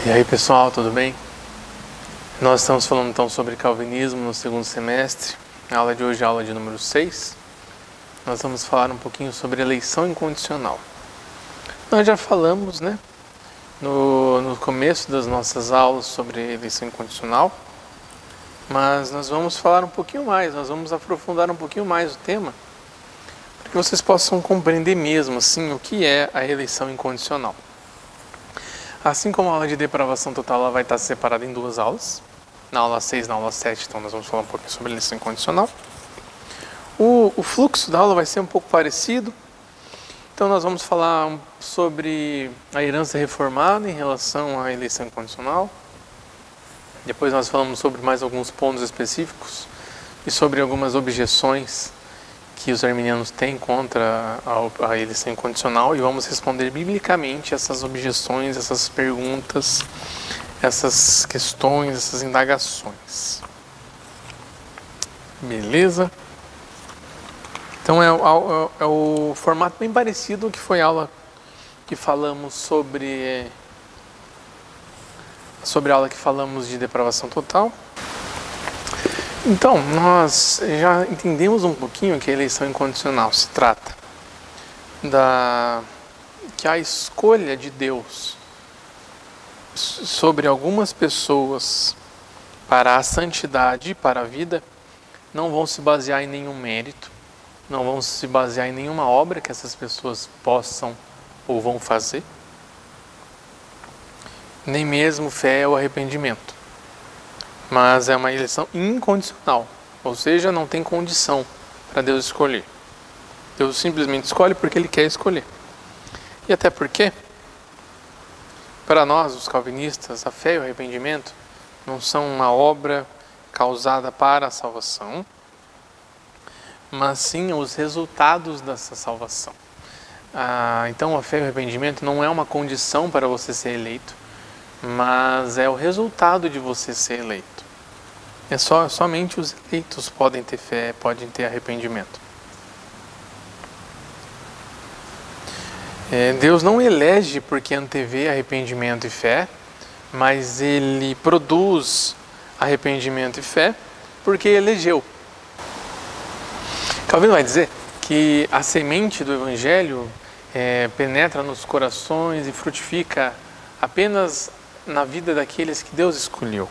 E aí pessoal, tudo bem? Nós estamos falando então sobre calvinismo no segundo semestre. A aula de hoje é a aula de número 6. Nós vamos falar um pouquinho sobre eleição incondicional. Nós já falamos, no começo das nossas aulas sobre eleição incondicional, mas nós vamos falar um pouquinho mais, nós vamos aprofundar um pouquinho mais o tema, para que vocês possam compreender mesmo assim o que é a eleição incondicional. Assim como a aula de depravação total, ela vai estar separada em duas aulas, na aula 6 e na aula 7, então nós vamos falar um pouquinho sobre eleição incondicional. O fluxo da aula vai ser um pouco parecido, então nós vamos falar sobre a herança reformada em relação à eleição incondicional. Depois nós falamos sobre mais alguns pontos específicos e sobre algumas objeções que os arminianos têm contra a eleição incondicional, e vamos responder biblicamente essas objeções, essas perguntas, essas questões, essas indagações. Beleza? Então é o formato bem parecido que foi a aula que falamos sobre a aula que falamos de depravação total. Então, nós já entendemos um pouquinho que a eleição incondicional se trata que a escolha de Deus sobre algumas pessoas para a santidade e para a vida não vão se basear em nenhum mérito, não vão se basear em nenhuma obra que essas pessoas possam ou vão fazer, nem mesmo fé ou arrependimento. Mas é uma eleição incondicional, ou seja, não tem condição para Deus escolher. Deus simplesmente escolhe porque Ele quer escolher. E até porque, para nós, os calvinistas, a fé e o arrependimento não são uma obra causada para a salvação, mas sim os resultados dessa salvação. Então a fé e o arrependimento não é uma condição para você ser eleito, mas é o resultado de você ser eleito. Somente os eleitos podem ter fé, podem ter arrependimento. Deus não elege porque antevê arrependimento e fé, mas Ele produz arrependimento e fé porque elegeu. Calvino vai dizer que a semente do Evangelho penetra nos corações e frutifica apenas na vida daqueles que Deus escolheu,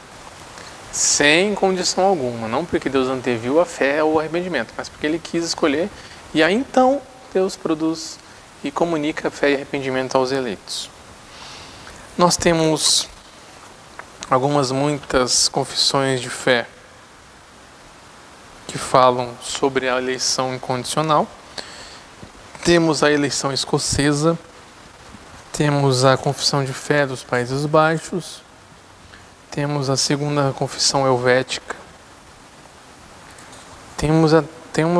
sem condição alguma, não porque Deus anteviu a fé ou o arrependimento, mas porque Ele quis escolher, e aí então Deus produz e comunica fé e arrependimento aos eleitos. Nós temos muitas confissões de fé que falam sobre a eleição incondicional. Temos a eleição escocesa, temos a Confissão de Fé dos Países Baixos, temos a Segunda Confissão Helvética, temos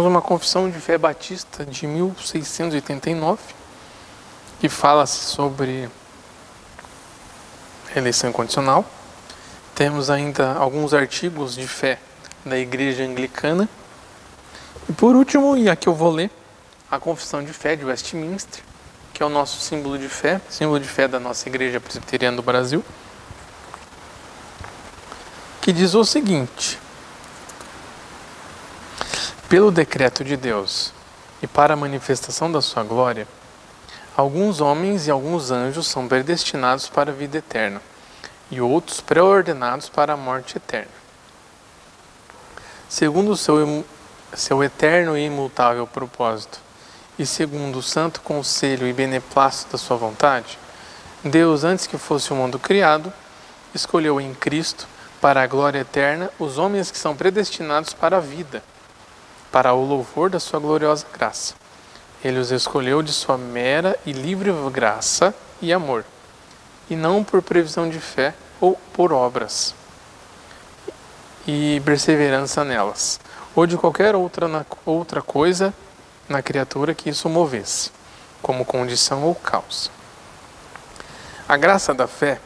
uma Confissão de Fé Batista de 1689, que fala sobre a eleição incondicional. Temos ainda alguns artigos de fé da Igreja Anglicana. E por último, e aqui eu vou ler, a Confissão de Fé de Westminster, que é o nosso símbolo de fé da nossa Igreja Presbiteriana do Brasil, que diz o seguinte: pelo decreto de Deus e para a manifestação da sua glória, alguns homens e alguns anjos são predestinados para a vida eterna, e outros pré-ordenados para a morte eterna. Segundo o seu eterno e imutável propósito, e segundo o santo conselho e beneplácito da sua vontade, Deus, antes que fosse o mundo criado, escolheu em Cristo, para a glória eterna, os homens que são predestinados para a vida, para o louvor da sua gloriosa graça. Ele os escolheu de sua mera e livre graça e amor, e não por previsão de fé ou por obras e perseverança nelas, ou de qualquer outra coisa na criatura que isso movesse, como condição ou causa. A graça da fé,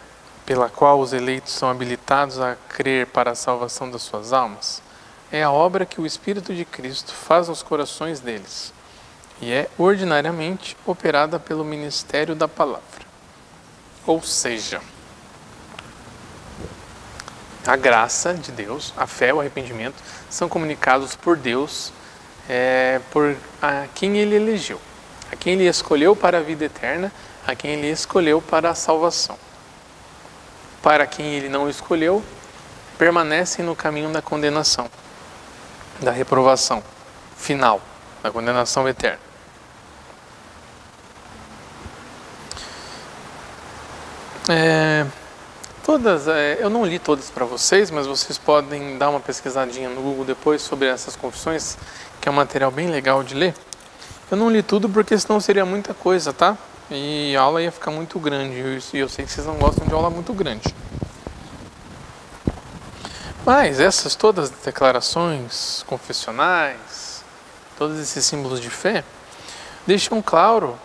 pela qual os eleitos são habilitados a crer para a salvação das suas almas, é a obra que o Espírito de Cristo faz nos corações deles, e é ordinariamente operada pelo ministério da palavra. Ou seja, A graça de Deus, a fé, o arrependimento, são comunicados por Deus por a quem Ele elegeu, a quem Ele escolheu para a vida eterna, a quem Ele escolheu para a salvação. Para quem Ele não escolheu, permanecem no caminho da condenação, da reprovação final, da condenação eterna. Eu não li todas para vocês, mas vocês podem dar uma pesquisadinha no Google depois sobre essas confissões, que é um material bem legal de ler. Eu não li tudo porque senão seria muita coisa, tá? E a aula ia ficar muito grande, e eu sei que vocês não gostam de aula muito grande. Mas essas todas as declarações confessionais, todos esses símbolos de fé, deixam claro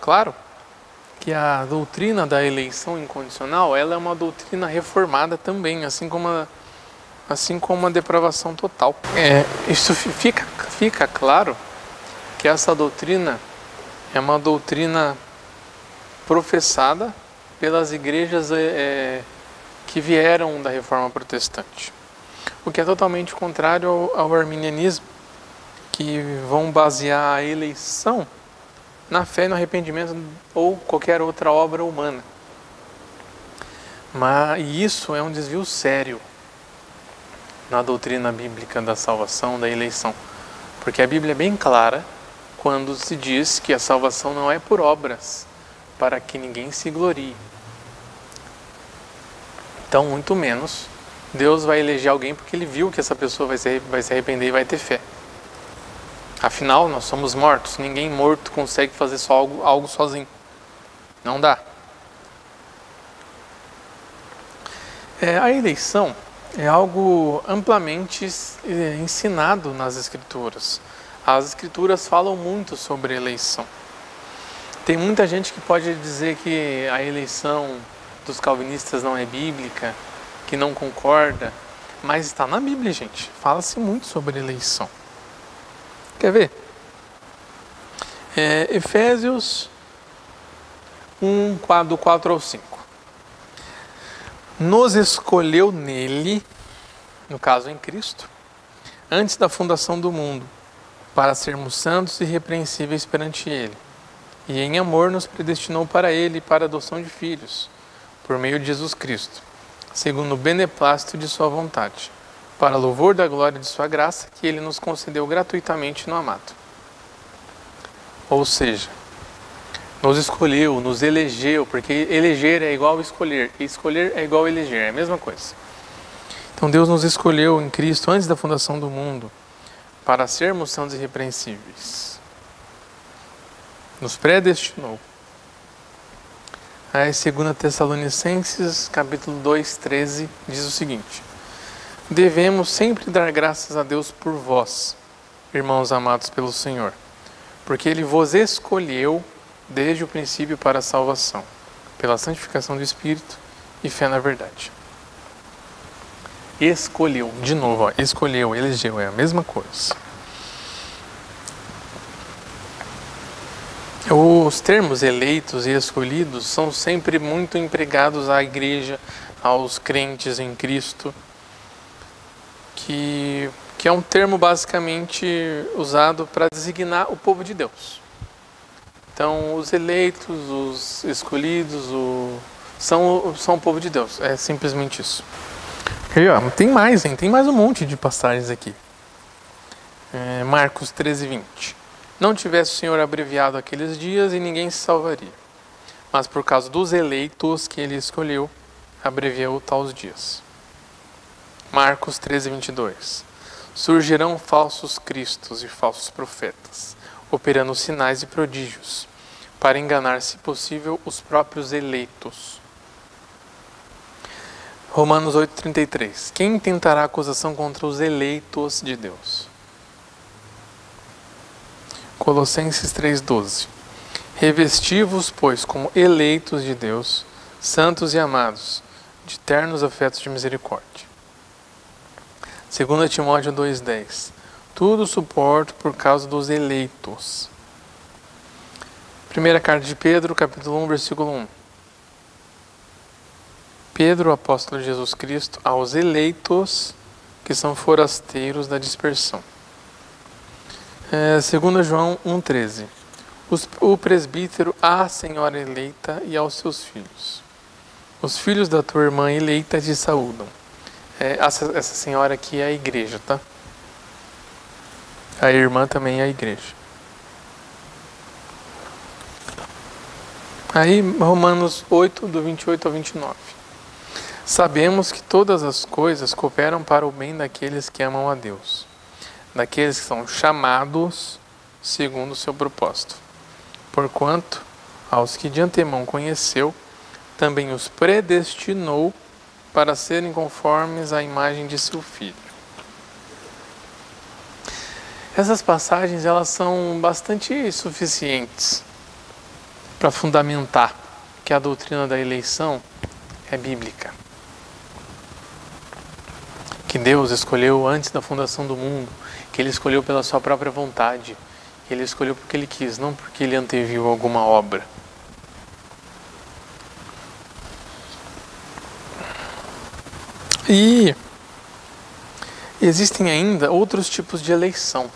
que a doutrina da eleição incondicional, ela é uma doutrina reformada também, assim como a depravação total. Isso fica claro que essa doutrina é uma doutrina professada pelas igrejas que vieram da Reforma Protestante, o que é totalmente contrário ao arminianismo, que vão basear a eleição na fé, no arrependimento ou qualquer outra obra humana. Mas isso é um desvio sério na doutrina bíblica da salvação, da eleição, porque a Bíblia é bem clara quando se diz que a salvação não é por obras, para que ninguém se glorie. Então, muito menos Deus vai eleger alguém porque Ele viu que essa pessoa vai se arrepender e vai ter fé. Afinal, nós somos mortos. Ninguém morto consegue fazer só algo sozinho. Não dá. A eleição é algo amplamente ensinado nas Escrituras. As Escrituras falam muito sobre eleição. Tem muita gente que pode dizer que a eleição dos calvinistas não é bíblica, que não concorda, mas está na Bíblia, gente. Fala-se muito sobre eleição. Quer ver? Efésios 1, do 4 ao 5. Nos escolheu nele, no caso em Cristo, antes da fundação do mundo, para sermos santos e irrepreensíveis perante Ele. E em amor nos predestinou para Ele e para a adoção de filhos, por meio de Jesus Cristo, segundo o beneplácito de Sua vontade, para louvor da glória de Sua graça, que Ele nos concedeu gratuitamente no amado. Ou seja, nos escolheu, nos elegeu, porque eleger é igual a escolher, e escolher é igual a eleger, é a mesma coisa. Então Deus nos escolheu em Cristo antes da fundação do mundo, para sermos santos e irrepreensíveis. Nos predestinou. Aí 2 Tessalonicenses, capítulo 2, 13, diz o seguinte: devemos sempre dar graças a Deus por vós, irmãos amados pelo Senhor, porque Ele vos escolheu desde o princípio para a salvação, pela santificação do Espírito e fé na verdade. Escolheu, de novo, escolheu, elegeu, é a mesma coisa. Os termos eleitos e escolhidos são sempre muito empregados à igreja, aos crentes em Cristo, que é um termo basicamente usado para designar o povo de Deus. Então, os eleitos, os escolhidos, são o povo de Deus. É simplesmente isso. E, tem mais, hein? Tem mais um monte de passagens aqui. Marcos 13, 20. Não tivesse o Senhor abreviado aqueles dias e ninguém se salvaria. Mas por causa dos eleitos que Ele escolheu, abreviou tais dias. Marcos 13, 22. Surgirão falsos cristos e falsos profetas, operando sinais e prodígios, para enganar, se possível, os próprios eleitos. Romanos 8,33. Quem tentará acusação contra os eleitos de Deus? Colossenses 3,12. Revesti-vos, pois, como eleitos de Deus, santos e amados, de ternos afetos de misericórdia. 2 Timóteo 2,10. Tudo suporto por causa dos eleitos. Primeira carta de Pedro, capítulo 1, versículo 1. Pedro, apóstolo de Jesus Cristo, aos eleitos que são forasteiros da dispersão. 2 João 1,13. O presbítero à senhora eleita e aos seus filhos. Os filhos da tua irmã eleita te saúdam. Essa senhora aqui é a igreja, tá? A irmã também é a igreja. Aí, Romanos 8, do 28 ao 29. Sabemos que todas as coisas cooperam para o bem daqueles que amam a Deus, daqueles que são chamados segundo o seu propósito. Porquanto, aos que de antemão conheceu, também os predestinou para serem conformes à imagem de seu Filho. Essas passagens, elas são bastante suficientes para fundamentar que a doutrina da eleição é bíblica. Que Deus escolheu antes da fundação do mundo, que Ele escolheu pela sua própria vontade, que Ele escolheu porque Ele quis, não porque Ele anteviu alguma obra. E existem ainda outros tipos de eleição.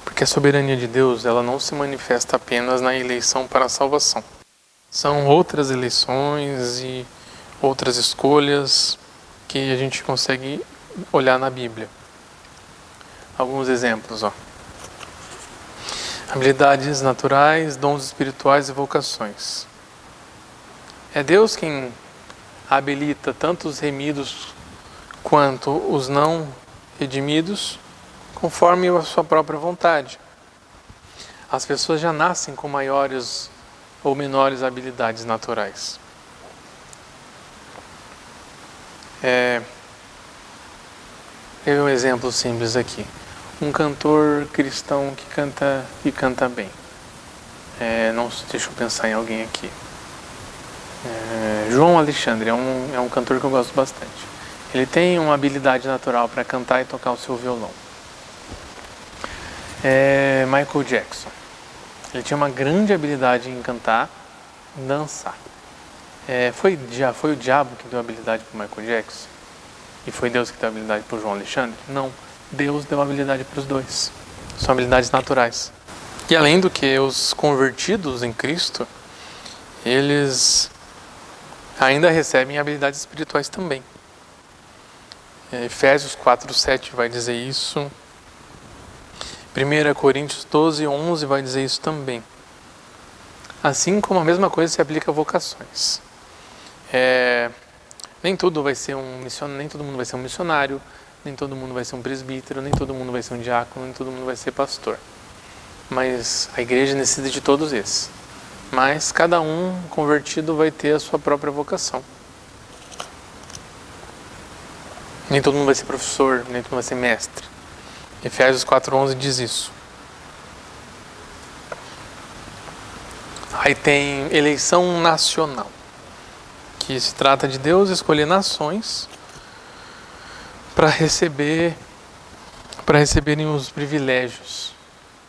Porque a soberania de Deus, ela não se manifesta apenas na eleição para a salvação. São outras eleições e outras escolhas que a gente consegue olhar na Bíblia. Alguns exemplos, habilidades naturais, dons espirituais e vocações. É Deus quem habilita tanto os remidos quanto os não redimidos, conforme a sua própria vontade. As pessoas já nascem com maiores ou menores habilidades naturais. Um exemplo simples aqui. Um cantor cristão que canta bem. Deixa eu pensar em alguém aqui. João Alexandre é um cantor que eu gosto bastante. Ele tem uma habilidade natural para cantar e tocar o seu violão. Michael Jackson. Ele tinha uma grande habilidade em cantar e dançar. Foi o diabo que deu habilidade para o Michael Jackson? E foi Deus que deu habilidade para o João Alexandre? Não. Deus deu habilidade para os dois. São habilidades naturais. E além do que, os convertidos em Cristo, eles ainda recebem habilidades espirituais também. Efésios 4:7 vai dizer isso. 1 Coríntios 12:11 vai dizer isso também. Assim como a mesma coisa se aplica a vocações. Nem todo mundo vai ser um missionário, nem todo mundo vai ser um presbítero, nem todo mundo vai ser um diácono, nem todo mundo vai ser pastor. Mas a igreja necessita de todos esses. Mas cada um convertido vai ter a sua própria vocação. Nem todo mundo vai ser professor, nem todo mundo vai ser mestre. Efésios 4:11 diz isso. Aí tem eleição nacional, que se trata de Deus escolher nações para receberem os privilégios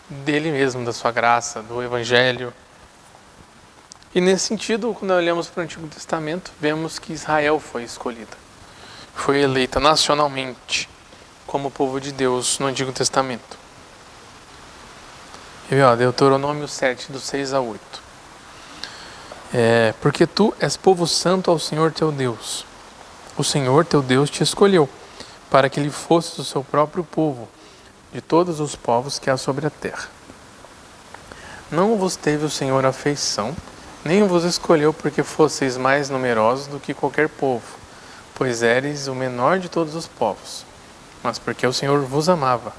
dele mesmo, da sua graça, do Evangelho. E nesse sentido, quando olhamos para o Antigo Testamento, vemos que Israel foi escolhida. Foi eleita nacionalmente como povo de Deus no Antigo Testamento. E Deuteronômio 7, do 6 a 8. Porque tu és povo santo ao Senhor teu Deus. O Senhor teu Deus te escolheu, para que lhe fosses o seu próprio povo, de todos os povos que há sobre a terra. Não vos teve o Senhor afeição, nem vos escolheu porque fosseis mais numerosos do que qualquer povo, pois éreis o menor de todos os povos, mas porque o Senhor vos amava.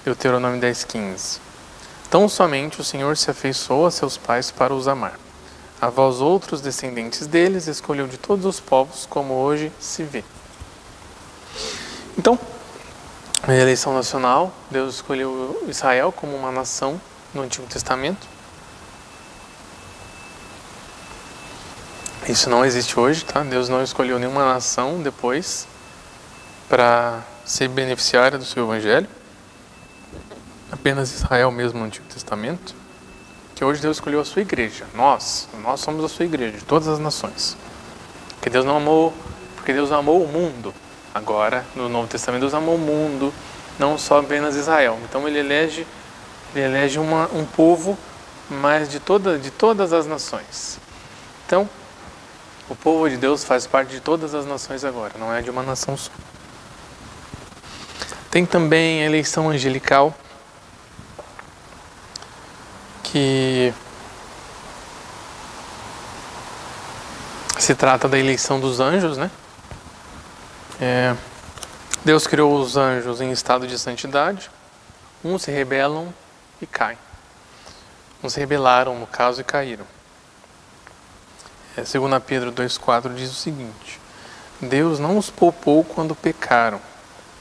Deuteronômio 10:15. Tão somente o Senhor se afeiçoou a seus pais para os amar. A vós outros descendentes deles escolheu de todos os povos, como hoje se vê. Então, a eleição nacional, Deus escolheu Israel como uma nação no Antigo Testamento. Isso não existe hoje, tá? Deus não escolheu nenhuma nação depois para ser beneficiária do seu Evangelho. Apenas Israel mesmo no Antigo Testamento. que hoje Deus escolheu a sua igreja. Nós somos a sua igreja, de todas as nações. Porque Deus amou o mundo. Agora, no Novo Testamento, Deus amou o mundo, não só apenas Israel. Então ele elege um povo, mas de todas as nações. Então, o povo de Deus faz parte de todas as nações agora, não é de uma nação só. Tem também a eleição angelical, que se trata da eleição dos anjos, né? Deus criou os anjos em estado de santidade. Uns se rebelam e caem. Uns se rebelaram, no caso, e caíram. 2 Pedro 2,4 diz o seguinte: Deus não os poupou quando pecaram.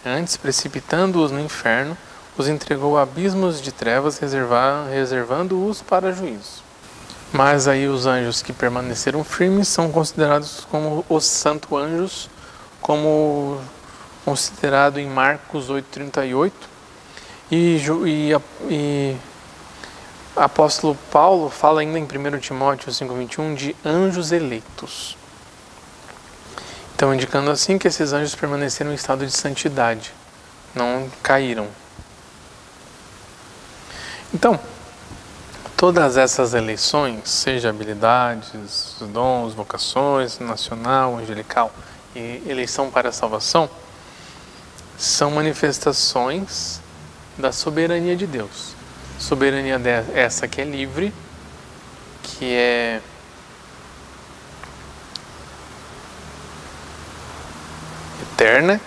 Antes, precipitando-os no inferno, os entregou a abismos de trevas, reservando-os para juízo. Mas aí os anjos que permaneceram firmes são considerados como os santos anjos, como considerado em Marcos 8,38. E apóstolo Paulo fala ainda em 1 Timóteo 5,21 de anjos eleitos. Então, indicando assim que esses anjos permaneceram em estado de santidade, não caíram. Então, todas essas eleições, seja habilidades, dons, vocações, nacional, angelical e eleição para a salvação, são manifestações da soberania de Deus. Soberania essa que é livre, que é eterna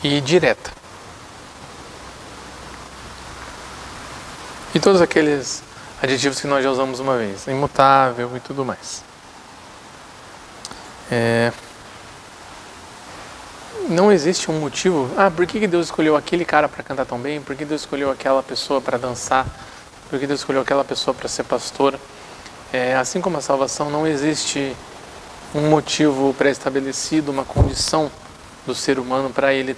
e direta. E todos aqueles adjetivos que nós já usamos uma vez, imutável e tudo mais. Não existe um motivo, por que Deus escolheu aquele cara para cantar tão bem? Por que Deus escolheu aquela pessoa para dançar? Por que Deus escolheu aquela pessoa para ser pastora? Assim como a salvação, não existe um motivo pré-estabelecido, uma condição do ser humano para ele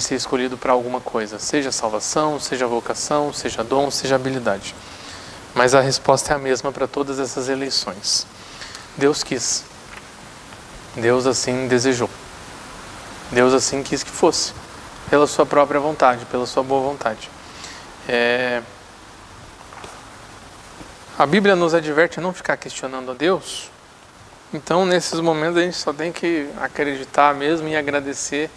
ser escolhido para alguma coisa, seja salvação, seja vocação, seja dom, seja habilidade. Mas a resposta é a mesma para todas essas eleições. Deus quis. Deus assim desejou. Deus assim quis que fosse, pela sua própria vontade, pela sua boa vontade. A Bíblia nos adverte a não ficar questionando a Deus. Então, nesses momentos, a gente só tem que acreditar mesmo e agradecer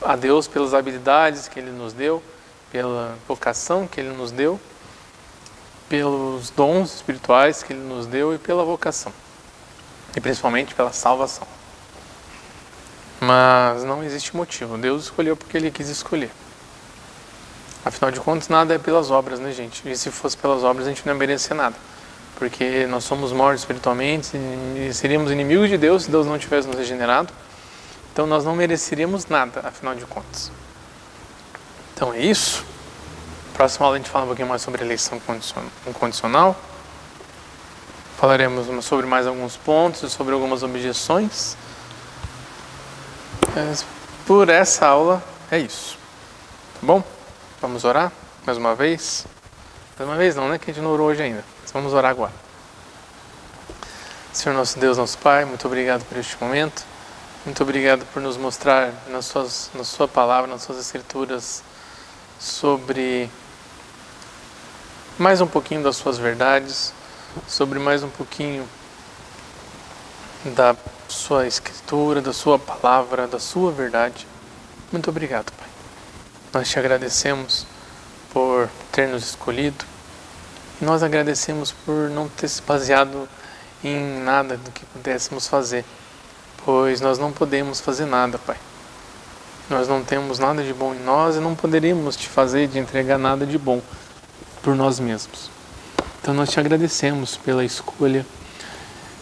a Deus pelas habilidades que Ele nos deu, pela vocação que Ele nos deu, pelos dons espirituais que Ele nos deu e pela vocação. E principalmente pela salvação. Mas não existe motivo. Deus escolheu porque Ele quis escolher. Afinal de contas, nada é pelas obras, né, gente? E se fosse pelas obras, a gente não ia merecer nada. Porque nós somos mortos espiritualmente e seríamos inimigos de Deus se Deus não tivesse nos regenerado. Então nós não mereceríamos nada, afinal de contas. Então é isso. Próxima aula a gente fala um pouquinho mais sobre eleição incondicional. Falaremos sobre mais alguns pontos, sobre algumas objeções. Por essa aula é isso. Tá bom? Vamos orar mais uma vez? Mais uma vez não, né? Que a gente não orou hoje ainda. Mas vamos orar agora. Senhor nosso Deus, nosso Pai, muito obrigado por este momento. Muito obrigado por nos mostrar na sua palavra, nas suas escrituras, sobre mais um pouquinho das suas verdades, sobre mais um pouquinho da sua escritura, da sua palavra, da sua verdade. Muito obrigado, Pai. Nós te agradecemos por ter nos escolhido e nós agradecemos por não ter se baseado em nada do que pudéssemos fazer, pois nós não podemos fazer nada, Pai. Nós não temos nada de bom em nós e não poderíamos te fazer, de entregar nada de bom por nós mesmos. Então nós te agradecemos pela escolha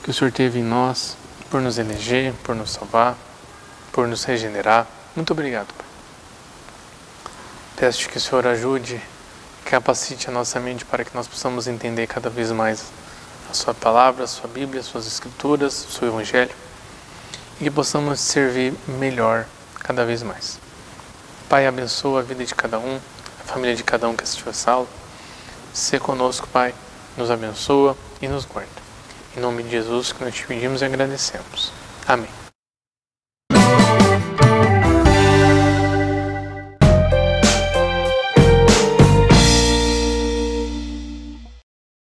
que o Senhor teve em nós, por nos eleger, por nos salvar, por nos regenerar. Muito obrigado, Pai. Peço que o Senhor ajude, capacite a nossa mente para que nós possamos entender cada vez mais a sua palavra, a sua Bíblia, as suas escrituras, o seu Evangelho, e que possamos servir melhor cada vez mais. Pai, abençoa a vida de cada um, a família de cada um que assistiu essa aula. Se conosco, Pai, nos abençoa e nos guarda. Em nome de Jesus que nós te pedimos e agradecemos. Amém.